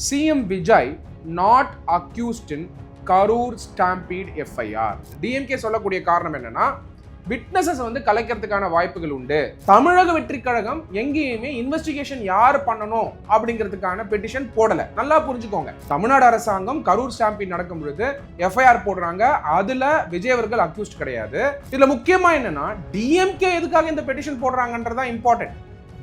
CM Vijay not accused in Karur stampede FIR. DMK சொல்லக்கூடிய காரணம் என்னன்னா, விட்னஸஸ் வந்து கலைக்கிறதுக்கான வாய்ப்புகள் உண்டு. தமிழக வெற்றி கழகம் எங்கேயுமே இன்வெஸ்டிகேஷன் யார் பண்ணணும் அப்படிங்கிறதுக்கான பெட்டிஷன் போடல. நல்லா புரிஞ்சுக்கோங்க. தமிழ்நாடு அரசாங்கம் கரூர் ஸ்டாம்பீட் நடக்கும் பொழுது எஃப்ஐஆர் போடுறாங்க. அதுல விஜய் அவர்கள் அக்யூஸ்ட் கிடையாது. இதுல முக்கியமா என்னன்னா, டிஎம்கே எதுக்காக இந்த பெட்டிஷன் போடுறாங்கன்றதா இம்பார்ட்டன்ட்.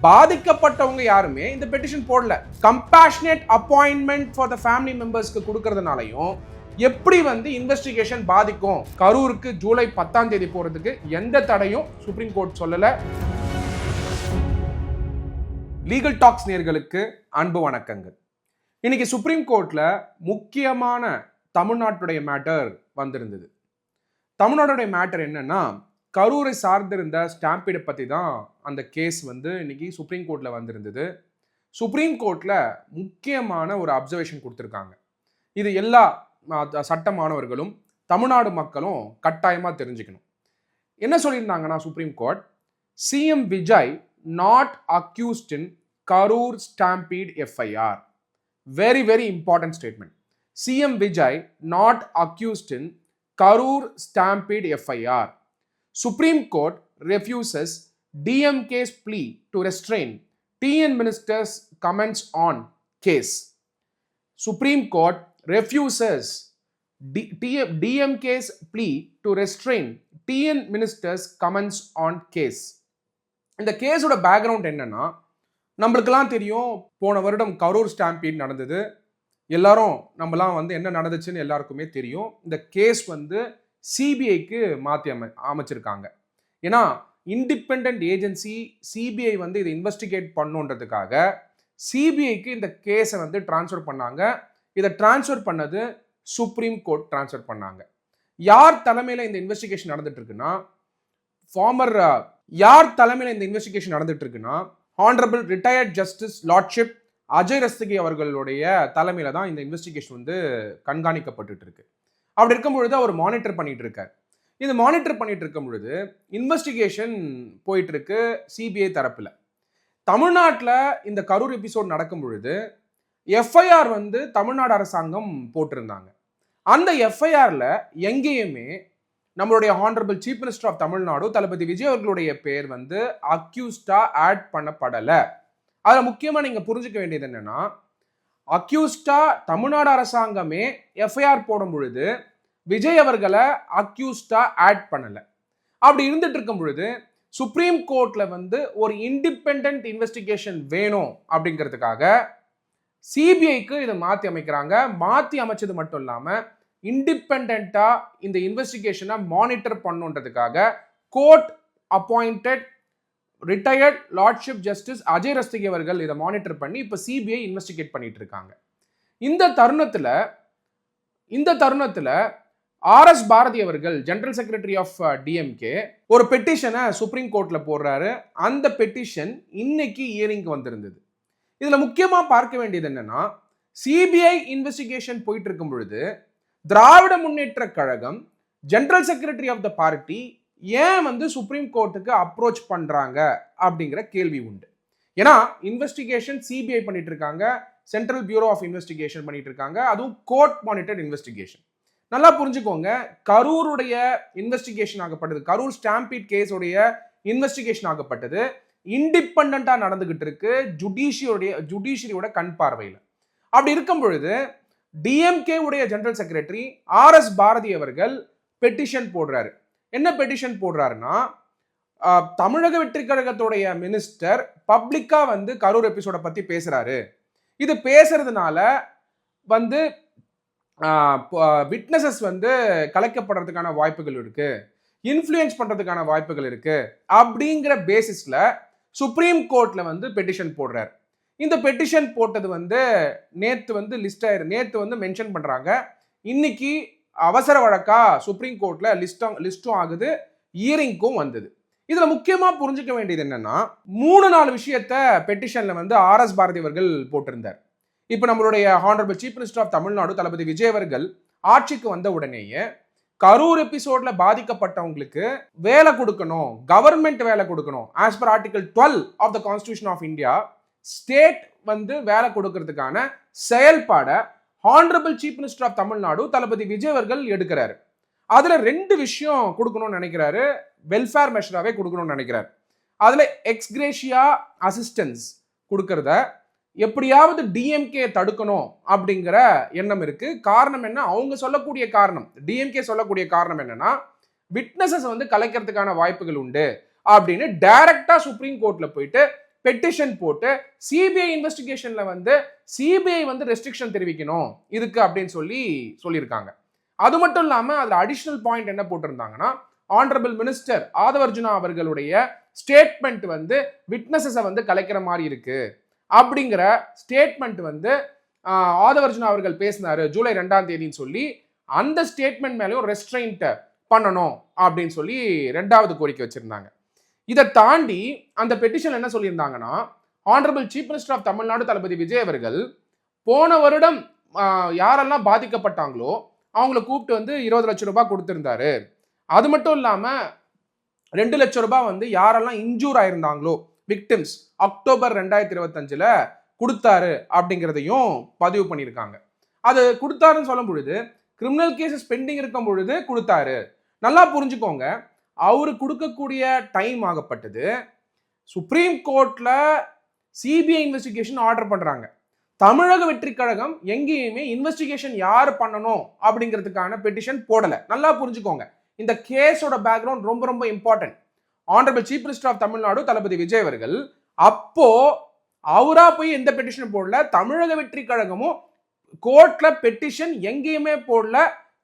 பாதிக்கப்பட்டவங்க யாருமே இந்த பெட்டிஷன் போடல. Compassionate appointment for the family மெம்பர்ஸ்க்கு கொடுக்கறதுனாலையும் எப்படி வந்து இன்வெஸ்டிகேஷன் பாதிக்கும், கரூருக்கு ஜூலை 10ஆம் தேதி போறதுக்கு எந்த தடையும் சுப்ரீம் கோர்ட் சொல்லல. லீகல் டாக்ஸ் நேயர்களுக்கு அன்பு வணக்கங்கள். இன்னைக்கு சுப்ரீம் கோர்ட்ல முக்கியமான தமிழ்நாட்டுடைய மேட்டர் வந்திருந்தது. தமிழ்நாட்டுடைய மேட்டர் என்னன்னா, கரூரை சார்ந்திருந்த ஸ்டாம்பீடை பற்றி தான் அந்த கேஸ் வந்து இன்னைக்கு சுப்ரீம் கோர்ட்டில் வந்திருந்தது. சுப்ரீம் கோர்ட்டில் முக்கியமான ஒரு அப்சர்வேஷன் கொடுத்துருக்காங்க. இது எல்லா சட்ட மாணவர்களும் தமிழ்நாடு மக்களும் கட்டாயமாக தெரிஞ்சுக்கணும். என்ன சொல்லியிருந்தாங்கன்னா, supreme court, CM Vijay not accused in Karur stampede FIR. Very very important statement. CM Vijay not accused in Karur stampede FIR. Supreme Court refuses DMK's plea to restrain TN minister's comments on case. Supreme Court refuses DMK's plea to restrain TN minister's comments on case. இந்த கேஸோட background என்னன்னா, நம்மளுக்கெல்லாம் தெரியும், போன வருடம் Karur stampede நடந்தது. எல்லாரும் நம்மலாம் வந்து என்ன நடந்துச்சுன்னு எல்லாருக்குமே தெரியும். இந்த கேஸ் வந்து சிபிஐக்கு மாற்றி அமைச்சிருக்காங்க. ஏன்னா இண்டிபெண்ட் ஏஜென்சி சிபிஐ வந்து இதை இன்வெஸ்டிகேட் பண்ணுன்றதுக்காக சிபிஐக்கு இந்த கேஸை வந்து டிரான்ஸ்ஃபர் பண்ணாங்க. இதை டிரான்ஸ்ஃபர் பண்ணது சுப்ரீம் கோர்ட் டிரான்ஸ்ஃபர் பண்ணாங்க. யார் தலைமையில் இந்த இன்வெஸ்டிகேஷன் நடந்துட்டு இருக்குன்னா, யார் தலைமையில் இந்த இன்வெஸ்டிகேஷன் நடந்துட்டு இருக்குன்னா, honourable retired justice lordship Ajay Rastogi அவர்களுடைய தலைமையில தான் இந்த இன்வெஸ்டிகேஷன் வந்து கண்காணிக்கப்பட்டு இருக்கு. அப்படி இருக்கும் பொழுது அவர் மானிட்டர் பண்ணிட்டு இருக்கார். இது மானிட்டர் பண்ணிட்டு இருக்கும் பொழுது இன்வெஸ்டிகேஷன் போயிட்டு இருக்கு சிபிஐ தரப்புல. தமிழ்நாட்டில் இந்த கரூர் எபிசோட் நடக்கும் பொழுது எஃப்ஐஆர் வந்து தமிழ்நாடு அரசாங்கம் போட்டிருந்தாங்க. அந்த எஃப்ஐஆர்ல எங்கேயுமே நம்மளுடைய honourable chief minister of Tamil Nadu Thalapathy Vijay அவர்களுடைய பேர் வந்து அக்யூஸ்டா ஆட் பண்ணப்படலை. அதில் முக்கியமாக நீங்க புரிஞ்சுக்க வேண்டியது என்னன்னா, அக்யூஸ்டா தமிழ்நாடு அரசாங்கமே எஃப்ஐஆர் போடும் பொழுது விஜய் அவர்களை அக்யூஸ்டா ஆட் பண்ணல. அப்படி இருந்துட்டு இருக்கும் பொழுது சுப்ரீம் கோர்ட்ல வந்து ஒரு இண்டிபெண்டன்ட் இன்வெஸ்டிகேஷன் வேணும் அப்படிங்கிறதுக்காக சிபிஐக்கு இதை மாற்றி அமைக்கிறாங்க. மாற்றி அமைச்சது மட்டும் இல்லாமல் இண்டிபெண்டா இந்த இன்வெஸ்டிகேஷனை மானிட்டர் பண்ணுன்றதுக்காக court appointed retired lordship justice Ajay Rastogi அவர்கள் இதை மானிட்டர் பண்ணி இப்போ சிபிஐ இன்வெஸ்டிகேட் பண்ணிட்டு இருக்காங்க. இந்த தருணத்தில் ஆர்எஸ் பாரதி அவர்கள் ஜெனரல் செக்ரட்டரி ஆஃப் டிஎம்கே ஒரு பெட்டிஷனை சுப்ரீம் கோர்ட்ல போடுறாரு. அந்த பெட்டிஷன் இன்னைக்கு ஹியரிங்க்கு வந்திருந்தது. இதுல முக்கியமா பார்க்க வேண்டியது என்னன்னா, சிபிஐ இன்வெஸ்டிகேஷன் போயிட்டு இருக்கும் பொழுது Dravida Munnetra Kazhagam general secretary of the party ஏன் வந்து சுப்ரீம் கோர்ட்டுக்கு அப்ரோச் பண்றாங்க அப்படிங்கிற கேள்வி உண்டு. ஏன்னா இன்வெஸ்டிகேஷன் சிபிஐ பண்ணிட்டு இருக்காங்க, சென்ட்ரல் பியூரோ ஆஃப் இன்வெஸ்டிகேஷன் பண்ணிட்டு இருக்காங்க, அதுவும் கோர்ட் மானிட்டர்ட் இன்வெஸ்டிகேஷன். நல்லா புரிஞ்சுக்கோங்க, கரூருடைய இன்வெஸ்டிகேஷன் ஆகப்பட்டது, கரூர் ஸ்டாம்பீட் கேஸோடைய இன்வெஸ்டிகேஷன் ஆகப்பட்டது இண்டிபெண்டா நடந்துகிட்டு இருக்கு ஜுடிஷியரியோட கண் பார்வையில். அப்படி இருக்கும் பொழுது டிஎம்கே உடைய ஜெனரல் செக்ரட்டரி ஆர்எஸ் பாரதி அவர்கள் பெட்டிஷன் போடுறாரு. என்ன பெட்டிஷன் போடுறாருன்னா, தமிழக வெற்றி கழகத்துடைய மினிஸ்டர் பப்ளிக்கா வந்து கரூர் எபிசோட பத்தி பேசுறாரு. இது பேசுறதுனால வந்து விட்னஸஸ் வந்து கலைக்கப்படுறதுக்கான வாய்ப்புகள் இருக்கு, இன்ஃப்ளூயன்ஸ் பண்றதுக்கான வாய்ப்புகள் இருக்கு அப்படிங்கிற பேசிஸ்ல சுப்ரீம் கோர்ட்ல வந்து பெட்டிஷன் போடுறாரு. இந்த பெட்டிஷன் போட்டது வந்து நேத்து வந்து நேத்து வந்து மென்ஷன் பண்றாங்க. இன்னைக்கு அவசர வழக்கா சுப்ரீம் கோர்ட்ல லிஸ்டும் ஆகுது, ஹியரிங்க்கும் வந்தது. இதுல முக்கியமா புரிஞ்சுக்க வேண்டியது என்னன்னா, 3-4 விஷயத்த பெட்டிஷன்ல வந்து ஆர்எஸ் பாரதி அவர்கள் போட்டிருந்தார். இப்ப நம்மளுடைய honourable chief minister of Tamil Nadu Thalapathy Vijay அவர்கள் ஆட்சிக்கு வந்த உடனேயே கரூர் எபிசோட்ல பாதிக்கப்பட்டவங்களுக்கு வேலை கொடுக்கணும், கவர்மெண்ட் வேலை கொடுக்கணும். As per article 12 of the constitution of India, state வந்து வேலை கொடுக்கறதுக்கான செயல்பாட honourable chief minister of Tamil Nadu Thalapathy Vijay அவர்கள் எடுக்கிறாரு. அதுல 2 விஷயம் கொடுக்கணும்னு நினைக்கிறாரு. வெல்ஃபேர் மெஷராவே கொடுக்கணும்னு நினைக்கிறாரு. அதுல எக்ஸ்கிரேஷியா அசிஸ்டன்ஸ் கொடுக்கறத எப்படியாவது டிஎம்கே தடுக்கணும் அப்படிங்கிற எண்ணம் இருக்கு. காரணம் என்ன? அவங்க சொல்லக்கூடிய காரணம், டிஎம்கே சொல்லக்கூடிய காரணம் என்னன்னா, விட்னஸஸ் வந்து கலைக்கிறதுக்கான வாய்ப்புகள் உண்டு அப்படின்னு டைரக்டா சுப்ரீம் கோர்ட்ல போயிட்டு பெட்டிஷன் போட்டு சிபிஐ இன்வெஸ்டிகேஷன்ல வந்து சிபிஐ வந்து ரெஸ்ட்ரிக்ஷன் தெரிவிக்கணும் இதுக்கு அப்படின்னு சொல்லியிருக்காங்க. அது மட்டும் இல்லாம அதுல அடிஷனல் பாயிண்ட் என்ன போட்டிருந்தாங்கன்னா, ஆனரபிள் மினிஸ்டர் ஆதவர்ஜுனா அவர்களுடைய ஸ்டேட்மெண்ட் வந்து விட்னஸஸை வந்து கலைக்கிற மாதிரி இருக்கு அப்படிங்கிற ஸ்டேட்மெண்ட் வந்து ஆதவர்ஜுனா அவர்கள் பேசினாரு ஜூலை 2ஆம் தேதின்னு சொல்லி அந்த ஸ்டேட்மெண்ட் மேலேயும் ரெஸ்ட்ரெயின்ட் பண்ணணும் அப்படின்னு சொல்லி 2வது கோரிக்கை வச்சிருந்தாங்க. இதை தாண்டி அந்த பெட்டிஷன் என்ன சொல்லியிருந்தாங்கன்னா, honourable chief minister of Tamil Nadu Thalapathy Vijay அவர்கள் போன வருடம் யாரெல்லாம் பாதிக்கப்பட்டாங்களோ அவங்கள கூப்பிட்டு வந்து 20 லட்சம் ரூபாய் கொடுத்திருந்தாரு. அது மட்டும் இல்லாம 2 லட்சம் ரூபாய் வந்து யாரெல்லாம் இன்ஜூர் ஆயிருந்தாங்களோ விக்டிம்ஸ் அக்டோபர் 2025ல கொடுத்தாரு அப்படிங்கிறதையும் பதிவு பண்ணியிருக்காங்க. அது கொடுத்தாருன்னு சொல்லும் பொழுது கிரிமினல் கேசஸ் பெண்டிங் இருக்கும் பொழுது கொடுத்தாரு. நல்லா புரிஞ்சுக்கோங்க, அவரு கொடுக்கக்கூடிய டைம் ஆகப்பட்டது சுப்ரீம் கோர்ட்ல சிபிஐ இன்வெஸ்டிகேஷன் ஆர்டர் பண்றாங்க. தமிழக வெற்றி கழகம் எங்கேயுமே இன்வெஸ்டிகேஷன் யார் பண்ணணும் அப்படிங்கிறதுக்கான பெட்டிஷன் போடல. நல்லா புரிஞ்சுக்கோங்க, இந்த கேஸோட பேக்ரவுண்ட் ரொம்ப ரொம்ப important. Honourable chief minister of Tamil Nadu Thalapathy Vijay அவர்கள் அப்போ அவரா போய் எந்த பெட்டிஷன் போடல, தமிழக வெற்றி கழகமும் கோர்ட்ல பெட்டிஷன் எங்கேயுமே போடல.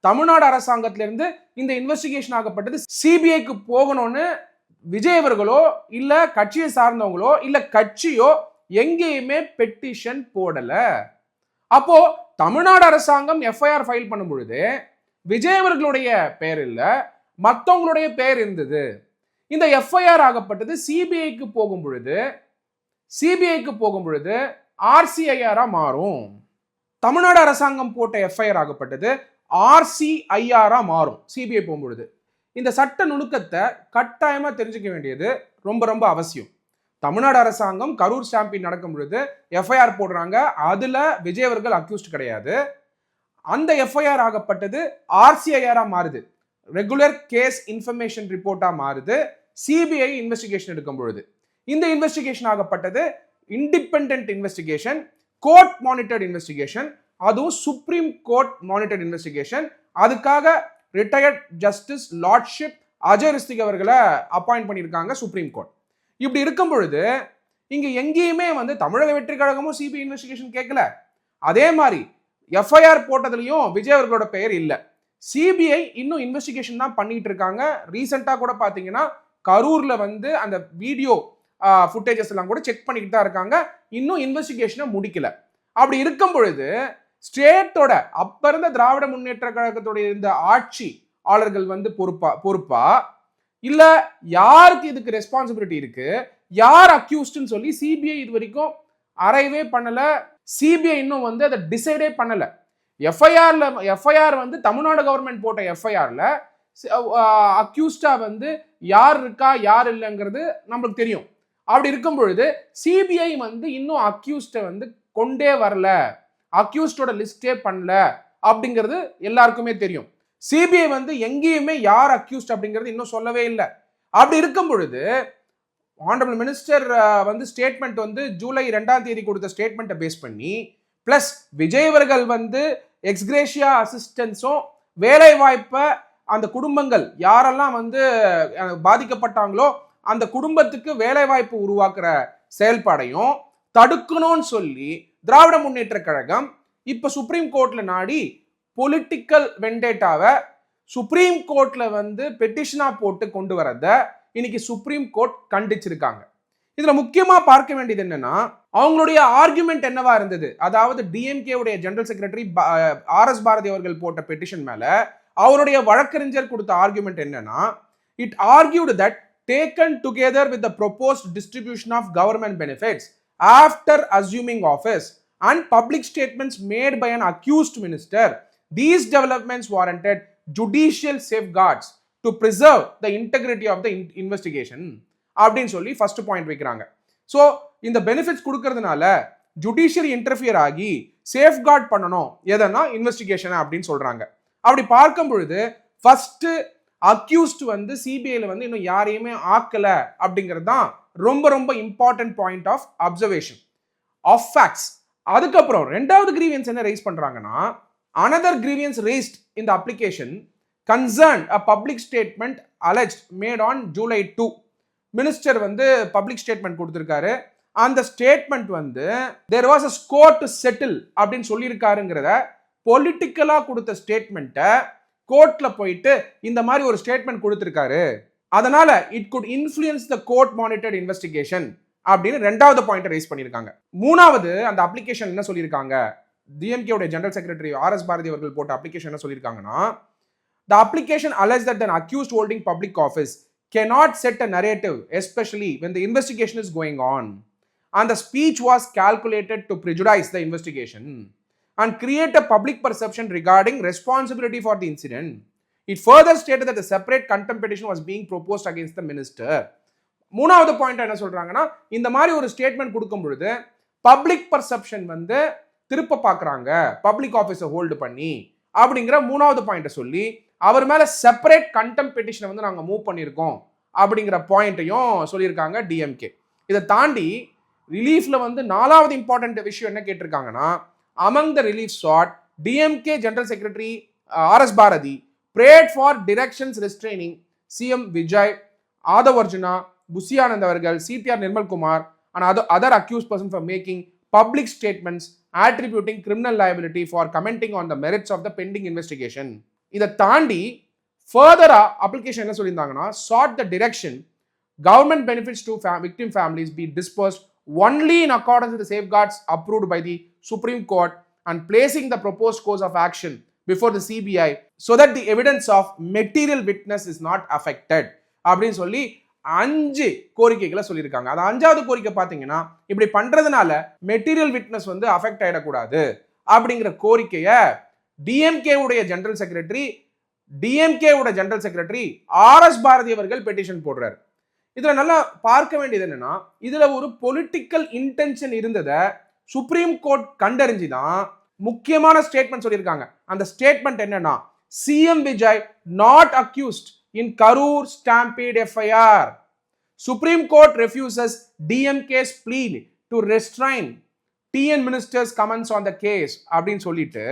தமிழ்நாடு அரசாங்கத்திலிருந்து இந்த இன்வெஸ்டிகேஷன் ஆகப்பட்டது சிபிஐக்கு போகணும்னு விஜய் அவர்களோ இல்ல கட்சியை சார்ந்தவங்களோ இல்ல கட்சியோ எங்கேயுமே பெட்டிஷன் போடல. அப்போ தமிழ்நாடு அரசாங்கம் எஃப்ஐஆர் ஃபைல் பண்ணும் பொழுது விஜய் அவர்களுடைய பெயர் இல்ல, மற்றவங்களுடைய பெயர் இருந்தது. இந்த எஃப்ஐஆர் ஆகப்பட்டது சிபிஐக்கு போகும் பொழுது ஆர்சிஐஆரா மாறும். தமிழ்நாடு அரசாங்கம் போட்ட எஃப்ஐஆர் ஆகப்பட்டது ஆர்சிஐஆரா மாறும் சிபிஐ போகும்பொழுது. இந்த சட்ட நுணுக்கத்தை கட்டாயமா தெரிஞ்சுக்க வேண்டியது ரொம்ப ரொம்ப அவசியம். தமிழ்நாடு அரசாங்கம் கரூர் ஸ்டாம்பிங் நடக்கும் பொழுது எஃப்ஐஆர் போடுறாங்க, அதுல விஜய் அவர்கள் அக்யூஸ்ட் கிடையாது. அந்த எஃப்ஐஆர் ஆகப்பட்டது ஆர்சிஐஆரா மாறுது, ரெகுலர் கேஸ் இன்ஃபர்மேஷன் ரிப்போர்ட்டா மாறுது சிபிஐ இன்வெஸ்டிகேஷன் எடுக்கும் பொழுது. இந்த இன்வெஸ்டிகேஷன் ஆகப்பட்டது independent investigation, court monitored investigation, அதுவும் சுப்ரீம் கோர்ட் மானிட்டர்ட் இன்வெஸ்டிகேஷன். அதுக்காக retired justice lordship Ajay Rastogi அவர்களை அப்பாயிண்ட் பண்ணியிருக்காங்க சுப்ரீம் கோர்ட். இப்படி இருக்கும் பொழுது இங்க எங்கேயுமே வந்து தமிழக வெற்றி கழகமும் சிபிஐ இன்வெஸ்டிகேஷன் கேட்கல, அதே மாதிரி எஃப்ஐஆர் போட்டதுலயும் விஜய் அவர்களோட பெயர் இல்ல. சிபிஐ இன்னும் இன்வெஸ்டிகேஷன் தான் பண்ணிட்டு இருக்காங்க. ரீசெண்டா கூட பாத்தீங்கன்னா கரூர்ல வந்து அந்த வீடியோ ஃபுட்டேஜஸ் எல்லாம் கூட செக் பண்ணிக்கிட்டு தான் இருக்காங்க, இன்னும் இன்வெஸ்டிகேஷனை முடிக்கல. அப்படி இருக்கும் பொழுது ஸ்டேட்டோட அப்ப இருந்த திராவிட முன்னேற்ற கழகத்துடைய இந்த ஆட்சியாளர்கள் வந்து பொறுப்பா இல்ல யாருக்கு இதுக்கு ரெஸ்பான்சிபிலிட்டி இருக்கு, யார் அக்யூஸ்ட்னு சொல்லி சிபிஐ இது வரைக்கும் அரைவே பண்ணல. சிபிஐ இன்னும் வந்து அதை டிசைடே பண்ணல. எஃப்ஐஆர் வந்து தமிழ்நாடு கவர்மெண்ட் போட்ட எஃப்ஐஆர்ல அக்யூஸ்டா வந்து யார் இருக்கா யார் இல்லைங்கிறது நம்மளுக்கு தெரியும். அப்படி இருக்கும் பொழுது சிபிஐ வந்து இன்னும் அக்யூஸ்ட வந்து கொண்டே வரல, அக்யூஸ்டோட லிஸ்டே பண்ணல அப்படிங்கிறது எல்லாருக்குமே தெரியும். சிபிஐ வந்து எங்கேயுமே யார் அக்யூஸ்ட் அப்படிங்கிறது இன்னும் சொல்லவே இல்லை. அப்படி இருக்கும் பொழுது ஆனரபிள் மினிஸ்டர் வந்து ஸ்டேட்மெண்ட் வந்து ஜூலை 2ஆம் தேதி கொடுத்த ஸ்டேட்மெண்ட்டை பேஸ் பண்ணி பிளஸ் விஜய் அவர்கள் வந்து எக்ஸ்கிரேஷியா அசிஸ்டன்ஸும் வேலை வாய்ப்பை அந்த குடும்பங்கள் யாரெல்லாம் வந்து பாதிக்கப்பட்டாங்களோ அந்த குடும்பத்துக்கு வேலை வாய்ப்பு உருவாக்குற செயல்பாடையும் தடுக்கணும்னு சொல்லி திராவிட முன்னேற்ற கழகம் இப்ப சுப்ரீம் கோர்ட்ல நாடி பொலிட்டிக்கல் வெண்டேட்டாவை சுப்ரீம் கோர்ட்ல வந்து பெட்டிஷனா போட்டு கொண்டு வரத இன்னைக்கு சுப்ரீம் கோர்ட் கண்டிச்சிருக்காங்க. இதுல முக்கியமா பார்க்க வேண்டியது என்னன்னா, அவங்களுடைய ஆர்குமெண்ட் என்னவா இருந்தது, அதாவது டிஎம்கே உடைய ஜெனரல் செக்ரட்டரி ஆர்.எஸ். பாரதி அவர்கள் போட்ட பெட்டிஷன் மேல அவருடைய வழக்கறிஞர் கொடுத்த ஆர்குமெண்ட் என்னன்னா, it argued that taken together with the proposed distribution of government benefits after assuming office and public statements made by an accused minister, these developments warranted judicial safeguards to preserve the integrity of the investigation அப்படின்னு சொல்லி first point வைக்கிறாங்க. So இந்த benefits கொடுக்கறதுனால judiciary interfere ஆகி safeguard பண்ணணும் எதனா investigation அப்படின்னு சொல்றாங்க. அப்படி பார்க்கும் பொழுது ஃபர்ஸ்ட் அக்யூஸ்ட் வந்து சிபிஐல வந்து இன்னும் யாரையுமே ஆக்கல அப்படிங்கிறது தான் ரொம்ப ரொம்ப important point of observation of facts. அதுக்கப்புறம் ரெண்டாவது கிரீவியன்ஸ் என்ன ரைஸ் பண்றாங்கன்னா, another grievance raised in the application concerned a public statement alleged made on July 2. Minister வந்து பப்ளிக் ஸ்டேட்மெண்ட் கொடுத்திருக்காரு. அந்த ஸ்டேட்மெண்ட் வந்து there was a score to settle அப்படின்னு சொல்லியிருக்காருங்கிறத பொலிட்டிக்கலா கொடுத்த ஸ்டேட்மெண்ட்டை கோர்ட்ல போயிட்டு இந்த மாதிரி ஒரு ஸ்டேட்மெண்ட் கொடுத்திருக்காரு, அதனால it good influence the court monitored investigation அப்படின்னு ரெண்டாவது பாயிண்ட் ரைஸ் பண்ணியிருக்காங்க. மூணாவது அந்த அப்ளிகேஷன் என்ன சொல்லியிருக்காங்க, டிஎம்கே உடைய ஜெனரல் செக்ரட்டரி ஆர்.எஸ். பாரதி அவர்கள் போட்ட அப்ளிகேஷன் என்ன சொல்லியிருக்காங்கன்னா, the application alleges that an accused holding public office cannot set a narrative, especially when the investigation is going on, and the speech was calculated to prejudice the investigation and create a public perception regarding responsibility for the incident. It further stated that a separate contempt petition was being proposed against the minister. மூணாவது point என்ன சொல்றாங்கன்னா, இந்த மாதிரி ஒரு statement கொடுக்கும் பொழுது public perception வந்து திருப்ப பார்க்குறாங்க பப்ளிக் ஆஃபீஸை ஹோல்டு பண்ணி அப்படிங்கிற மூணாவது பாயிண்ட்டை சொல்லி அவர் மேல செப்பரேட் கண்டெம்ட் பெட்டிஷனை வந்து நாங்கள் மூவ் பண்ணியிருக்கோம் அப்படிங்கிற பாயிண்ட்டையும் சொல்லியிருக்காங்க டிஎம்கே. இதை தாண்டி ரிலீஃப்ல வந்து நாலாவது இம்பார்ட்டன்ட் விஷயம் என்ன கேட்டிருக்காங்கன்னா, among the relief sought DMK general secretary R S. Bharathi prayed for directions restraining CM Vijay, Aadhav Arjuna, Bussy Anand அவர்கள், CTR Nirmalkumar and other accused person for making public statements attributing criminal liability for commenting on the merits of the pending investigation. இதை தாண்டி ஃபர்தரா application என்ன சொல்லியிருந்தாங்கன்னா, sought the direction government benefits to victim families be dispersed only in accordance with the safeguards approved by the Supreme Court and placing the proposed course of action before the CBI so that the evidence of material witness is not affected அப்படின்னு சொல்லி 5 கோரிக்கைகளை சொல்லியிருக்காங்க. அது 5வது கோரிக்கை பார்த்தீங்கன்னா, இப்படி பண்றதுனால மெட்டீரியல் விட்னஸ் வந்து அஃபெக்ட் ஆயிடக்கூடாது அப்படிங்கிற கோரிக்கையை டிஎம்கே உடைய ஜெனரல் செக்ரட்டரி ஆர்.எஸ். பாரதி அவர்கள் பெட்டிஷன் போடுறாரு. இதுல நல்லா பார்க்க வேண்டியது என்னன்னா, இதுல ஒரு பொலிட்டிக்கல் இன்டென்ஷன் இருந்ததை சுப்ரீம் கோர்ட் கண்டறிஞ்சுதான் முக்கியமான ஸ்டேட்மெண்ட் சொல்லியிருக்காங்க. அந்த ஸ்டேட்மெண்ட் என்னன்னா, CM Vijay not accused in Karur Stampede FIR. Supreme Court refuses DMK's plea to restrain TN ministers' comments on the case அப்படின்னு சொல்லிட்டு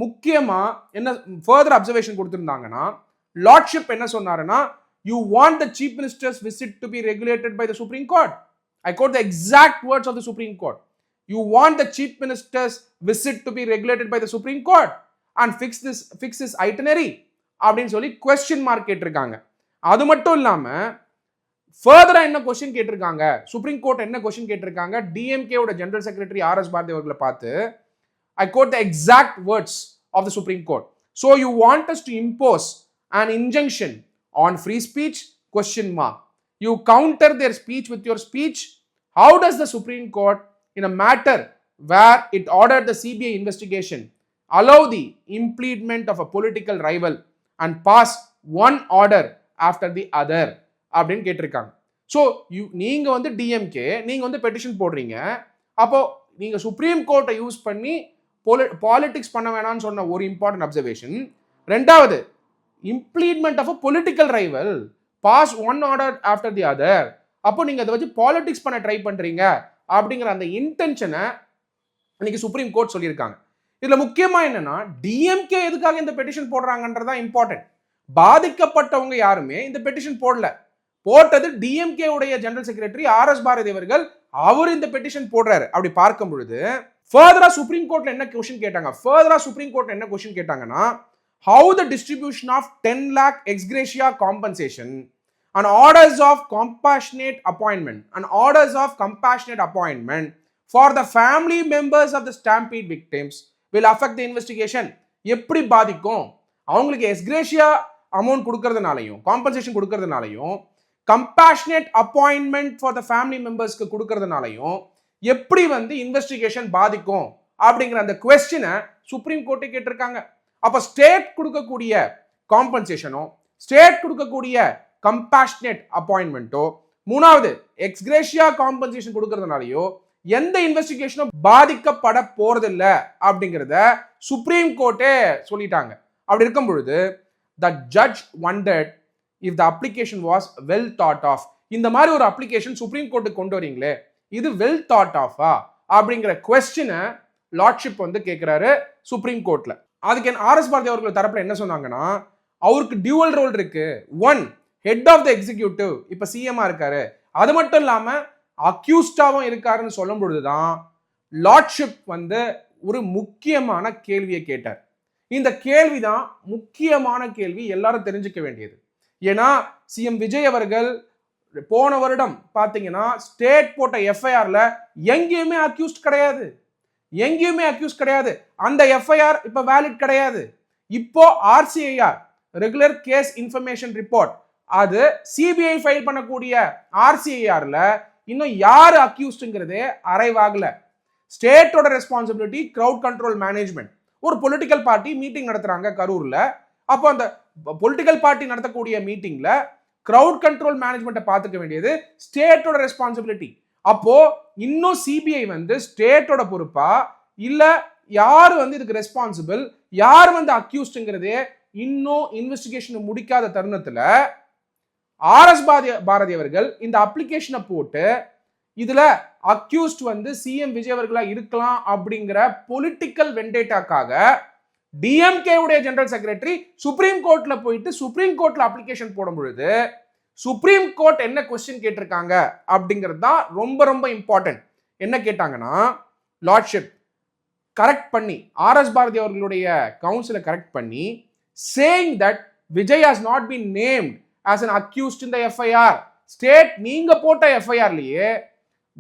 முக்கியமா என்ன further observation கொடுத்திருந்தாங்கன்னா, லார்ட்ஷிப் என்ன சொன்னாருன்னா, you want the chief minister's visit to be regulated by the Supreme Court. I quote the exact words of the Supreme Court. You want the chief minister's visit to be regulated by the Supreme Court and fix this itinerary அப்படின்னு சொல்லி question mark கேட்டிருக்காங்க. அது மட்டும் இல்லாம ஃபர்தரா என்ன question கேட்டிருக்காங்க, supreme court என்ன கொஸ்டின் கேட்டிருக்காங்க, டிஎம்கே ஓட ஜெனரல் செக்ரட்டரி ஆர்.எஸ். பாரதி அவர்களை பார்த்து, I quote the exact words of the Supreme Court. So you want us to impose an injunction on free speech? Question mark. You counter their speech with your speech? How does the Supreme Court, in a matter where it ordered the CBI investigation, allow the impleadment of a political rival and pass one order after the other அப்படின்னு கேட்டிருக்காங்க. So நீங்க வந்து DMK நீங்க வந்து petition போடுறீங்க, அப்போ நீங்க supreme கோர்ட்டை யூஸ் பண்ணி பாலிடிக்ஸ் பண்ண வேணாம்னு சொன்ன ஒரு இம்பார்ட்டன்ட் அப்சர்வேஷன். ரெண்டாவது, impleadment of a political rival, pass one order after the other. அப்போ நீங்க அதை வச்சு பாலிடிக்ஸ் பண்ண ட்ரை பண்றீங்க அப்படிங்கிற அந்த இன்டென்ஷனை இன்னைக்கு சுப்ரீம் கோர்ட் சொல்லியிருக்காங்க. இதுல முக்கியமா என்னன்னா, டிஎம்கே எதுக்காக இந்த பெட்டிஷன் போடுறாங்கன்றதா இம்பார்ட்டன்ட். பாதிக்கப்பட்டவங்க யாருமே இந்த பெட்டிஷன் போடல. போட்டது டிஎம்கே உடைய ஜெனரல் செக்ரட்டரி ஆர்.எஸ். பாரதி அவர்கள். அவர் இந்த பெட்டிஷன் போடுறாரு. அப்படி பார்க்கும் பொழுது ஃபர்தரா சுப்ரீம் கோர்ட்ல என்ன கொஸ்டின் கேட்டாங்கன்னா, how the distribution of 10 lakh ex gratia compensation and orders of compassionate appointment for the family members of the stampede victims will affect the investigation. எப்படி பாதிக்கும், அவங்களுக்கு எக்ஸ்கிரேஷியா அமௌண்ட் கொடுக்கறதுனாலையும் காம்பன்சேஷன் கொடுக்கறதுனாலையும் compassionate appointment for the family மெம்பர்ஸ்க்கு கொடுக்கறதுனாலையும் எப்படி வந்து investigation பாதிக்கும் அப்படிங்கிற அந்த குவெஸ்டினை சுப்ரீம் கோர்ட்டை கேட்டிருக்காங்க. அப்ப ஸ்டேட் கொடுக்கக்கூடிய காம்பன்சேஷனோ, ஸ்டேட் கொடுக்கக்கூடிய கம்பேஷனேட் அப்பாயின்மெண்ட்டோ, மூணாவது எக்ஸ்கிரேஷியா காம்பன்சேஷன் கொடுக்கறதுனாலையோ எந்த இன்வெஸ்டிகேஷனும் பாதிக்கப்பட போறதில்ல அப்படிங்கிறத சுப்ரீம் கோர்ட்டே சொல்லிட்டாங்க. அப்படி இருக்கும் பொழுது the judge wondered if the application was well thought of. இந்த மாதிரி ஒரு அப்ளிகேஷன் சுப்ரீம் கோர்ட்டுக்கு கொண்டு வரீங்களே, இது வெல் தாட் ஆஃபா அப்படிங்கிற கொஸ்டினை லார்ட்ஷிப் வந்து கேட்கிறாரு சுப்ரீம் கோர்ட்ல. அதுக்கு ஆர்எஸ் பாரதி அவர்கள் தரப்புல என்ன சொன்னாங்கன்னா, அவருக்கு டியூவல் ரோல் இருக்கு. One, head of the executive, இப்ப சிஎம்ஆ இருக்காரு, அது மட்டும் இல்லாம அக்யூஸ்டாவும் இருக்காருன்னு சொல்லும் பொழுதுதான் லார்ட்ஷிப் வந்து ஒரு முக்கியமான கேள்வியை கேட்டார். இந்த கேள்விதான் முக்கியமான கேள்வி, எல்லாரும் தெரிஞ்சுக்க வேண்டியது. ஏன்னா சிஎம் விஜய் அவர்கள் போன வருடம் பாத்தீங்கன்னா ஸ்டேட் போட்ட எஃப்ஐஆர்ல எங்கேயுமே அக்யூஸ்ட் கிடையாது, எங்கேயுமே அக்யூஸ்ட் கிடையாது. அந்த எஃப்ஐஆர் இப்ப வேலிட் கிடையாது. இப்போ ஆர்சிஐஆர், ரெகுலர் கேஸ் இன்ஃபர்மேஷன் ரிப்போர்ட், அது சிபிஐ ஃபைல் பண்ணக்கூடிய ஆர்சிஐஆர்ல இன்னும் யாரு அக்யூஸ்ட்ங்கிறதே அரைவாகல. ஸ்டேட்டோட ரெஸ்பான்சிபிலிட்டி கிரவுட் கண்ட்ரோல் மேனேஜ்மெண்ட். ஒரு பொலிட்டிக்கல் பார்ட்டி மீட்டிங் நடத்துறாங்க கரூர்ல. அப்போ அந்த பொலிட்டிக்கல் பார்ட்டி நடத்தக்கூடிய மீட்டிங்ல கிரவுட் கண்ட்ரோல் மேனேஜ்மெண்ட்டை பார்த்துக்க வேண்டியது ஸ்டேட்டோட ரெஸ்பான்சிபிலிட்டி. அப்போ இன்னும் சிபிஐ வந்து ஸ்டேட்டோட பொறுப்பா, இல்ல யாரு வந்து இதுக்கு ரெஸ்பான்சிபிள், யார் வந்து அக்யூஸ்ட்ங்கிறதே இன்னும் இன்வெஸ்டிகேஷன் முடிக்காத தருணத்துல ஆர்எஸ் பாரதி அவர்கள் இந்த அப்ளிகேஷனை போட்டு இதுல அக்யூஸ்ட் வந்து சிஎம் விஜய் அவர்களா இருக்கலாம் அப்படிங்கிற பொலிட்டிக்கல் வெண்டேட்டாக்காக டிஎம்கே உடைய ஜெனரல் செக்ரட்டரி சுப்ரீம் கோர்ட்ல போயிட்டு சுப்ரீம் கோர்ட்ல அப்ளிகேஷன் போடும் பொழுது சுப்ரீம் கோர்ட் என்ன கொஸ்டின் கேட்டிருக்காங்க அப்படிங்கிறது தான் ரொம்ப ரொம்ப இம்பார்ட்டன்ட். என்ன கேட்டாங்கன்னா, லார்ட்ஷிப் கரெக்ட் பண்ணி ஆர்எஸ் பாரதி அவர்களுடைய கவுன்சிலை கரெக்ட் பண்ணி saying that Vijay has not been named as an accused in the FIR. State நீங்க போட்ட எஃப்ஐஆர்லயே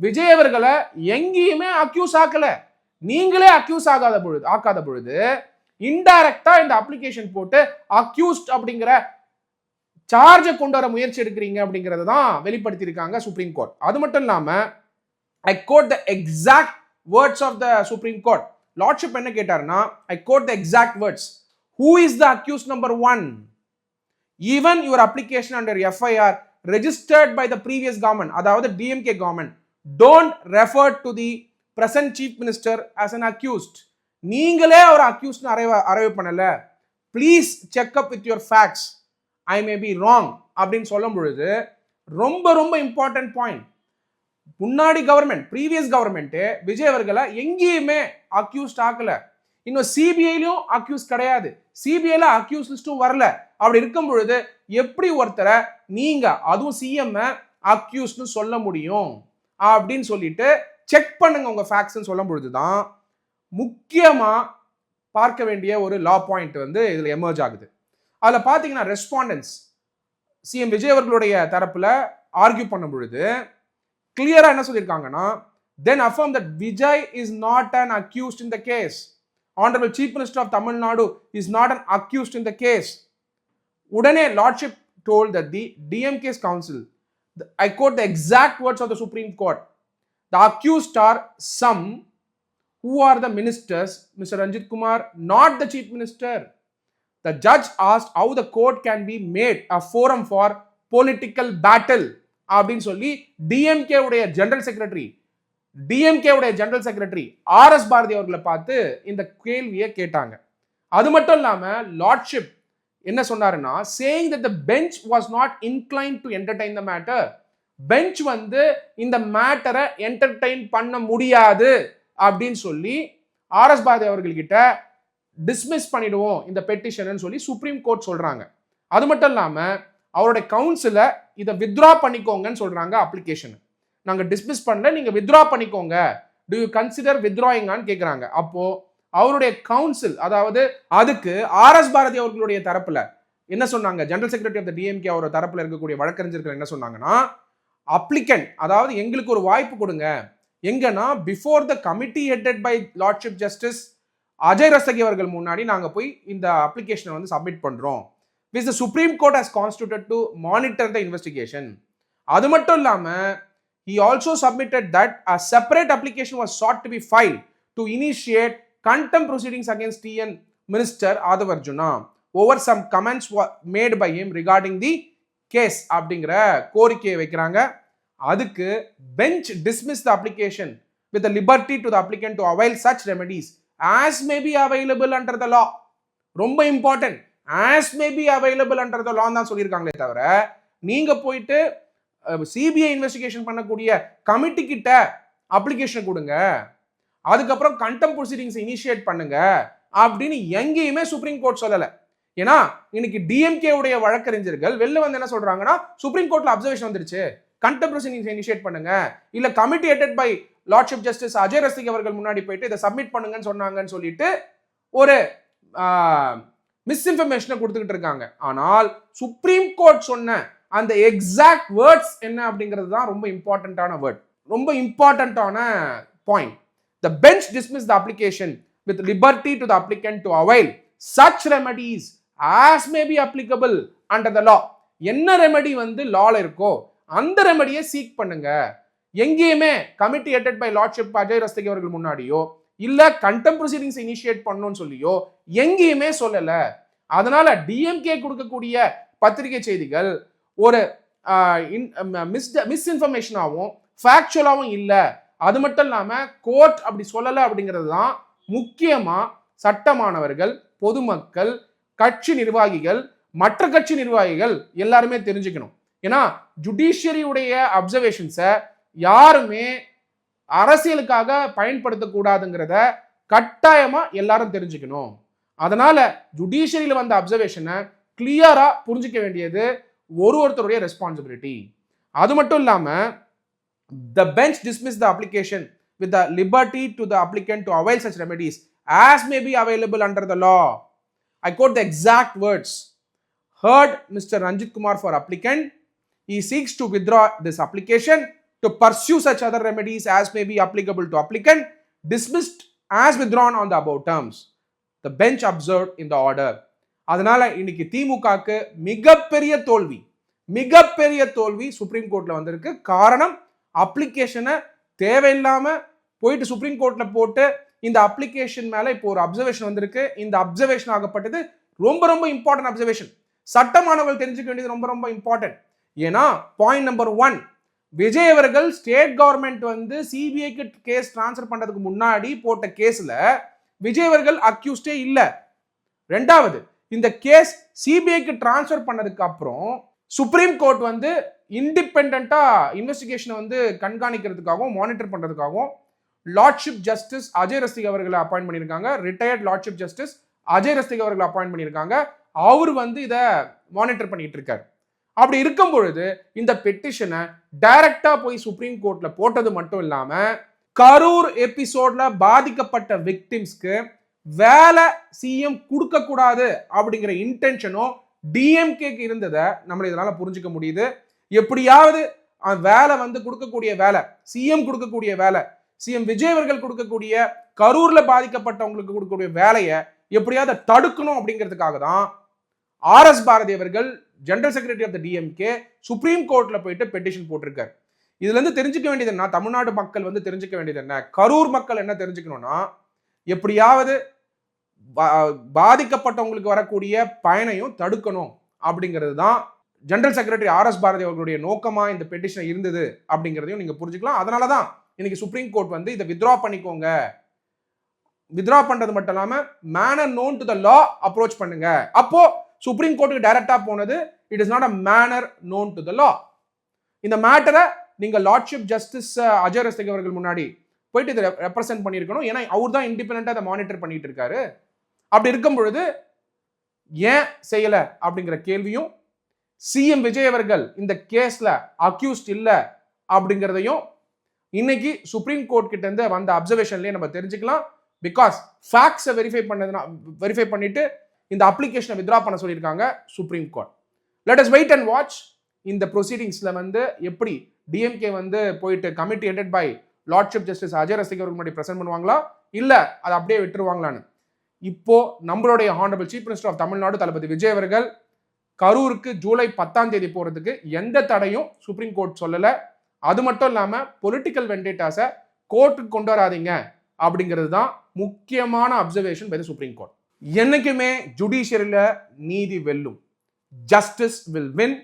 விஜய் அவர்களை எங்கேயுமே அக்யூஸ் ஆக்கல. நீங்களே அக்யூஸ் ஆக்காத பொழுது இன்டைரக்டா இந்த அப்ளிகேஷன் போட்டு அக்யூஸ்ட் அப்படிங்கிற சார்ஜை கொண்டு வர முயற்சி எடுக்கிறீங்க அப்படிங்கறத தான் வெளிப்படுத்தி இருக்காங்க சுப்ரீம் கோர்ட். அது மட்டும் இல்லாம I quote the exact words of the supreme court. Lordship என்ன கேட்டாருன்னா, I quote the exact words. Who is the accuse number 1? Even your application under FIR registered by the previous government, அதாவது DMK government, don't refer to the present chief minister as an accused. நீங்களே ஒரு accused arrive பண்ணல. Please check up with your facts, I may be wrong அப்படின்னு சொல்லும் பொழுது ரொம்ப ரொம்ப important point. முன்னாடி கவர்மெண்ட், ப்ரீவியஸ் கவர்மெண்ட் விஜய் அவர்களை எங்கேயுமே அக்யூஸ்ட் ஆக்கல. இன்னும் சிபிஐலையும் அக்யூஸ் கிடையாது, சிபிஐல அக்யூஸ் லிஸ்டும் வரல. அப்படி இருக்கும் பொழுது எப்படி ஒருத்தரை நீங்க அதுவும் சிஎம் அக்யூஸ்னு சொல்ல முடியும் அப்படின்னு சொல்லிட்டு செக் பண்ணுங்க உங்க ஃபேக்ட்ஸ் சொல்லும் பொழுதுதான் முக்கியமா பார்க்க வேண்டிய ஒரு லா பாயிண்ட் வந்து இதுல எமர்ஜ் ஆகுது. அதுல பாத்தீங்கன்னா ரெஸ்பாண்டன்ஸ் சிஎம் விஜய் அவர்களுடைய தரப்புல ஆர்கியூ பண்ணும் பொழுது கிளியரா என்ன சொல்லியிருக்காங்கன்னா, then affirm that Vijay is not an accused in the case. Honorable Chief Minister of Tamil Nadu is not an accused in the case. உடனே Lordship told that the DMK's council, I quote the exact words of the Supreme Court, the accused are some who are the ministers, Mr. Ranjit Kumar, not the Chief Minister. The judge asked how the court can be made a forum for political battle அப்படின்னு சொல்லி DMK உடைய general secretary RS Bharathi அவர்களை பார்த்து இந்த கேள்வியை கேட்டாங்க. அது மட்டும் இல்லாம லார்ட்ஷிப் என்ன சொன்னாருன்னா, saying that the bench was not inclined to entertain the matter. Bench வந்து இந்த மேட்டரை என்டர்டெயின் பண்ண முடியாது அப்படின்னு சொல்லி ஆர்எஸ் பாரதி அவர்கள்கிட்ட டிஸ்மிஸ் பண்ணிடுவோம் இந்த பெட்டிஷன் சொல்லி சுப்ரீம் கோர்ட் சொல்றாங்க. அது மட்டும் இல்லாம அவருடைய கவுன்சில இதை வித்ரா பண்ணிக்கோங்கன்னு சொல்றாங்க. அப்ளிகேஷன் நாங்க டிஸ்மிஸ் பண்ணல, நீங்க வித்ரா பண்ணிக்கோங்க, டு யூ கன்சிடர் வித்ராயிங்கான்னு கேட்குறாங்க. அப்போ அவருடைய கவுன்சில், அதாவது அதுக்கு ஆர்எஸ் பாரதி அவர்களுடைய தரப்புல என்ன சொன்னாங்க, general secretary of the DMK அவரோட தரப்புல இருக்கக்கூடிய வழக்கறிஞர்கள் என்ன சொன்னாங்கன்னா, அப்ளிகன்ட் அதாவது எங்களுக்கு ஒரு வாய்ப்பு கொடுங்க, எங்கன்னா before the committee headed by lordship justice Ajay Rastogi அவர்கள் முன்னாடி நாங்க போய் இந்த அப்ளிகேஷனை வந்து சப்மிட் பண்றோம், which the Supreme Court has constituted to monitor the investigation. அது மட்டும் இல்லாம he also submitted that a separate application was sought to be filed to initiate contempt proceedings against TN Minister Adhav Arjuna over some comments made by him regarding the case அப்படிங்கிற கோரிக்கையை வைக்கிறாங்க. அதுக்கு bench dismiss the application with the liberty to the applicant to avail such remedies as may be available under the law. ரொம்ப important, as may be available under the law தான் சொல்லியிருக்காங்களே தவிர நீங்க போயிட்டு CBI investigation பண்ணக்கூடிய committee கிட்ட application கொடுங்க, அதுக்கப்புறம் contempt proceedings initiate பண்ணுங்க அப்படின்னு எங்கேயுமே சுப்ரீம் கோர்ட் சொல்லல. ஏன்னா இன்னைக்கு டிஎம்கே உடைய வழக்கறிஞர்கள் வெளில வந்து என்ன சொல்றாங்கன்னா, சுப்ரீம் கோர்ட்ல அப்சர்வேஷன் வந்துருச்சு, கண்டெம்ட் ப்ரொசீடிங்ஸ் இனிஷியேட் பண்ணுங்க, இல்ல committee headed by lordship justice Ajay Rastogi அவர்கள் முன்னாடி போயிட்டு இதை சப்மிட் பண்ணுங்கன்னு சொன்னாங்கன்னு சொல்லிட்டு ஒரு மிஸ்இன்ஃபர்மேஷனை கொடுத்துக்கிட்டு இருக்காங்க. ஆனால் சுப்ரீம் கோர்ட் சொன்ன அந்த எக்ஸாக்ட் வேர்ட்ஸ் என்ன அப்படிங்கிறது தான் ரொம்ப இம்பார்ட்டன்டான வேர்ட், ரொம்ப இம்பார்ட்டன்டான point. The bench dismissed the application with liberty to the applicant to avail such remedies as may be applicable under the law. என்ன ரெமெடி வந்து லால இருக்கோ அந்த ரெமெடியை சீக் பண்ணுங்க. எங்கேயுமே committee headed by lordship Ajay Rastogi அவர்கள் முன்னாடியோ இல்ல கண்டெம்ட் ப்ரொசீடிங்ஸ் இனிஷியேட் பண்ணணும்னு சொல்லியோ எங்கேயுமே சொல்லல. அதனால டிஎம்கே கொடுக்கக்கூடிய பத்திரிகை செய்திகள் ஒரு மிஸ்இன்ஃபர்மேஷனாகவும் ஃபேக்சுவலாகவும் இல்லை. அது மட்டும் இல்லாம கோர்ட் அப்படி சொல்லல அப்படிங்கிறது தான் முக்கியமா சட்டமானவர்கள், பொதுமக்கள், கட்சி நிர்வாகிகள், மற்ற கட்சி நிர்வாகிகள் எல்லாருமே தெரிஞ்சுக்கணும். ஏன்னா ஜுடிஷியரியுடைய அப்சர்வேஷன்ஸை யாருமே அரசியலுக்காக பயன்படுத்தக்கூடாதுங்கிறத கட்டாயமா எல்லாரும் தெரிஞ்சுக்கணும். அதனால ஜுடிஷியரியில வந்த அப்சர்வேஷனை கிளியரா புரிஞ்சுக்க வேண்டியது ஒருத்தருடைய ரெஸ்பான்சிபிலிட்டி. அது மட்டும் இல்லாம the bench dismissed the application with the liberty to the applicant to avail such remedies as may be available under the law. I quote the exact words. Heard Mr. Ranjit Kumar for applicant. He seeks to withdraw this application to pursue such other remedies as may be applicable to applicant. Dismissed as withdrawn on the above terms. The bench observed in the order. அதனால இன்னைக்கு திமுகக்கு மிகப்பெரிய தோல்வி supreme கோர்ட்ல வந்திருக்கு. காரணம் அப்ளிகேஷனை தேவையில்லாம போயிட்டு சுப்ரீம் கோர்ட்ல போட்டு இந்த அப்ளிகேஷன் மேல இப்போ ஒரு அப்சர்வேஷன் வந்திருக்கு. இந்த அப்சர்வேஷன் ஆகப்பட்டது ரொம்ப ரொம்ப இம்பார்ட்டன்ட் அப்சர்வேஷன். சட்டமானவர்கள் தெரிஞ்சுக்க வேண்டியது ரொம்ப ரொம்ப இம்பார்ட்டன்ட். ஏன்னா பாயிண்ட் நம்பர் 1, விஜய் அவர்கள் ஸ்டேட் கவர்மெண்ட் வந்து சிபிஐக்கு கேஸ் டிரான்ஸ்ஃபர் பண்றதுக்கு முன்னாடி போட்ட கேஸ்ல விஜய் அவர்கள் அக்யூஸ்டே இல்ல. ரெண்டாவது, இந்த கேஸ் சிபிஐக்கு டிரான்ஸ்ஃபர் பண்ணதுக்கு அப்புறம் சுப்ரீம் கோர்ட் வந்து இண்டிபெண்டா இன்வெஸ்டிகேஷனை வந்து கண்காணிக்கிறதுக்காகவும் மானிட்டர் பண்றதுக்காகவும் லார்ட்ஷிப் ஜஸ்டிஸ் அஜய் ரஸ்தகி அவர்களை அப்பாயிண்ட் பண்ணியிருக்காங்க. ரிட்டையர்ட் லார்ட்ஷிப் ஜஸ்டிஸ் அஜய் ரஸ்தகி அவர்களை அப்பாயிண்ட் பண்ணியிருக்காங்க. அவர் வந்து இதை மானிட்டர் பண்ணிட்டு இருக்காரு. அப்படி இருக்கும் பொழுது இந்த பெட்டிஷனை டைரக்டா போய் சுப்ரீம் கோர்ட்ல போட்டது மட்டும் இல்லாம கரூர் எபிசோட்ல பாதிக்கப்பட்ட விக்டிம்ஸ்க்கு வேலை சிஎம் கொடுக்க கூடாது அப்படிங்கிற இன்டென்ஷனும் டிஎம்கேக்கு இருந்ததை நம்ம இதனால புரிஞ்சுக்க முடியுது. எப்படியாவது வேலை வந்து கொடுக்கக்கூடிய வேலை, சிஎம் கொடுக்கக்கூடிய வேலை, சிஎம் விஜய் அவர்கள் கொடுக்கக்கூடிய கரூர்ல பாதிக்கப்பட்டவங்களுக்கு கொடுக்கக்கூடிய வேலையை எப்படியாவது தடுக்கணும் அப்படிங்கிறதுக்காக தான் ஆர்எஸ் பாரதி அவர்கள் general secretary of the DMK supreme கோர்ட்ல போயிட்டு பெட்டிஷன் போட்டிருக்காரு. இதுல இருந்து தெரிஞ்சுக்க வேண்டியது என்ன, தமிழ்நாடு மக்கள் வந்து தெரிஞ்சுக்க வேண்டியது என்ன, கரூர் மக்கள் என்ன தெரிஞ்சுக்கணும்னா, எப்படியாவது பாதிக்கப்பட்டவங்களுக்கு வரக்கூடிய பயனையும் தடுக்கணும் அப்படிங்கிறது தான் ஜெனரல் செக்ரட்டரி ஆர்எஸ் பாரதி அவர்களுடைய நோக்கமா இந்த பெட்டிஷன் இருந்தது அப்படிங்கிறதையும் நீங்க புரிஞ்சுக்கலாம். அதனாலதான் இன்னைக்கு சுப்ரீம் கோர்ட் வந்து இதை வித்ரா பண்ணிக்கோங்க, வித்ரா பண்றது மட்டும் இல்லாம manner known to the law approach பண்ணுங்க. அப்போ சுப்ரீம் கோர்ட்டுக்கு டைரக்டா போனது it is not a manner known to the law. இந்த மேட்டரை நீங்க லார்ட்ஷிப் ஜஸ்டிஸ் அஜய் ரஸ்தகி அவர்கள் முன்னாடி போயிட்டு இதை ரெப்ரசென்ட் பண்ணியிருக்கணும். ஏன்னா அவர் தான் இண்டிபெண்டா அதை மானிட்டர் பண்ணிட்டு இருக்காரு. அப்படி இருக்கும் பொழுது ஏன் செய்யல அப்படிங்கிற கேள்வியும், சிஎம் விஜய் அவர்கள் இந்த கேஸ்ல அக்யூஸ்ட் இல்ல அப்படிங்கிறதையும் இன்னைக்கு சுப்ரீம் கோர்ட் கிட்ட இருந்து வந்த அப்சர்வேஷன்லயே நம்ம தெரிஞ்சுக்கலாம். பிகாஸ் ஃபேக்ட்ஸை வெரிஃபை பண்ணிட்டு இந்த அப்ளிகேஷனை வித்ரா பண்ண சொல்லியிருக்காங்க supreme court. Let us wait and watch. இந்த ப்ரொசீடிங்ஸ்ல வந்து எப்படி டிஎம்கே வந்து போயிட்டு committee headed by lordship justice Ajay Rastogi அவர்கள் முன்னாடி பிரசன்ட் பண்ணுவாங்களா இல்ல அதை அப்படியே விட்டுருவாங்களான்னு. இப்போ நம்மளுடைய honourable chief minister of Tamil Nadu Thalapathy Vijay அவர்கள் கரூருக்கு ஜூலை 10 போறதுக்கு எந்த தடையும் சுப்ரீம் கோர்ட் சொல்லல. அது மட்டும் இல்லாம பொலிட்டிக்கல் வெண்டேட்டாஸை கோர்ட்டுக்கு கொண்டு வராதீங்க அப்படிங்கிறது தான் முக்கியமான observation by the supreme court. என்னைக்குமே ஜுடிஷியரியில நீதி வெல்லும். Justice will win.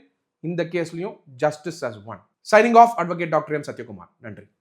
இந்த கேஸ்லயும் justice has won. Signing off, advocate doctor M Sathyakumar. நன்றி.